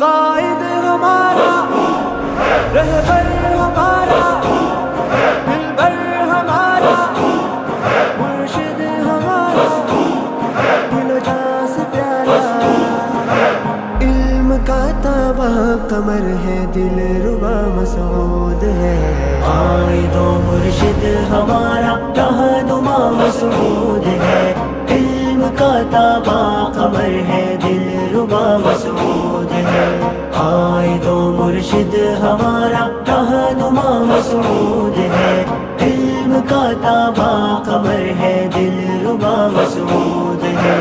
قائد ہمارا، رہبر ہمارا، دلبر ہمارا، مرشد ہمارا، دل و جاں سے پیارا، علم کا تابع قمر ہے، دل ربا مسعود ہے، قائد و مرشد ہمارا رہنما مسعود ہے، علم کا تابع قمر ہے، دل ربا مسعود ہے، قائد و مرشد ہمارا رہنما مسعود ہے، علم کا تابع قمر ہے، دل ربا مسعود ہے،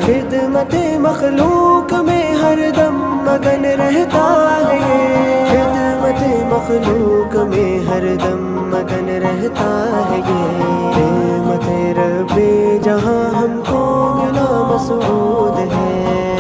خدمت مخلوق میں ہر دم مگن رہتا ہے، خدمت مخلوق میں ہر دم مگن رہتا ہے، یہ نعمت رب جہاں ہم کو ملا مسعود ہے،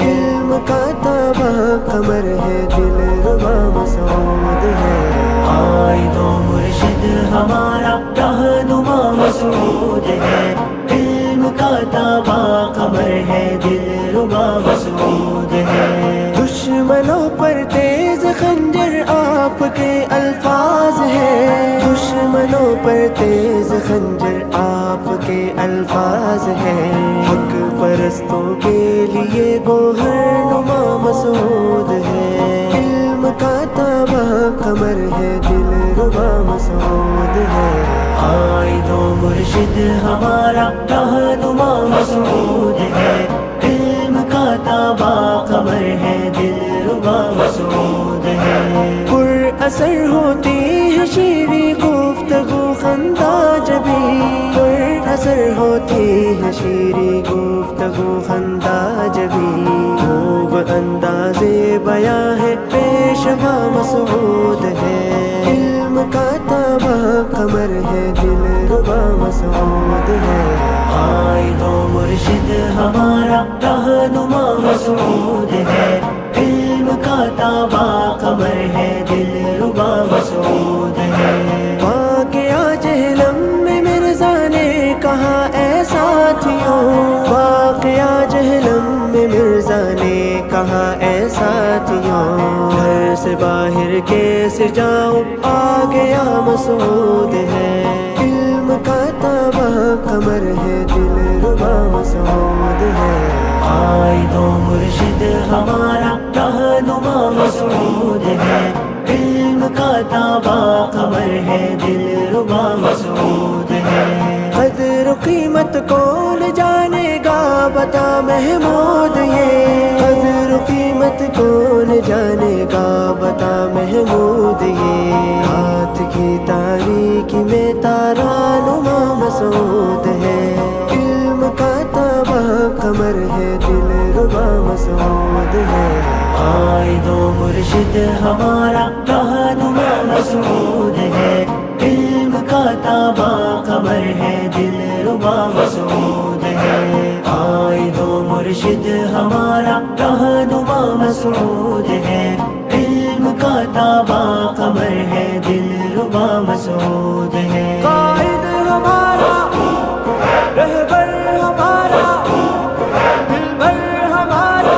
علم کا تابع قمر ہے، دل ربا مسعود ہے، قائد و مرشد ہمارا رہنما مسعود ہے، علم کا تابع قمر ہے، دل ربا مسعود ہے، دشمنوں پر تیز خنجر آپ کے الفاظ ہیں، دشمنوں پر تیز خنجر آپ کے الفاظ ہیں، حق پرستوں کے لیے گوہر نما مسعود ہے، علم کا تابع قمر ہے، دل ربا مسعود ہے، قائد و مرشد ہمارا رہنما مسعود ہے، علم کا تابع قمر ہے، دل ربا مسعود ہے، پر اثر ہوتی ہے شیریں گفتگو خندہ جبیں، پر اثر ہوتی ہے شیریں گفتگو خندہ جبیں، خوب انداز بیاں ہے پیشوا مسعود ہے، علم کا تابع قمر ہے، دل ربا مسعود ہے، قائد و مرشد ہمارا رہنما مسعود ہے، علم کا تابع قمر ہے، دل ربا مسعود ہے، واقعہ جہلم میں مرزا نے کہا اے ساتھیوں، واقعہ جہلم میں مرزا نے کہا اے ساتھیوں، گھر سے باہر کیسے جاؤ آ گیا مسعود ہے، علم کا تابع قمر ہے، دل ربا مسعود ہے، قائد و مرشد ہمارا رہنما مسعود ہے، علم کا تابع قمر ہے، دل ربا مسعود ہے، قدر و قیمت کون جانے گا بتا محمود، یہ قدر و قیمت کون جانے گا بتا محمود، یہ رات کی تاریکی میں تارا نما مسعود ہے، علم کا تابع قمر ہے، دل ربا مسعود ہے، قائد و مرشد ہمارا رہنما مسعود ہے، علم کا تابع قمر ہے، دل ربا مسعود ہے، قائد و مرشد ہمارا رہنما مسعود ہے، علم کا تابع قمر ہے، دل ربا مسعود ہے، قائد ہمارا، رہبر ہمارا، دلبر ہمارا،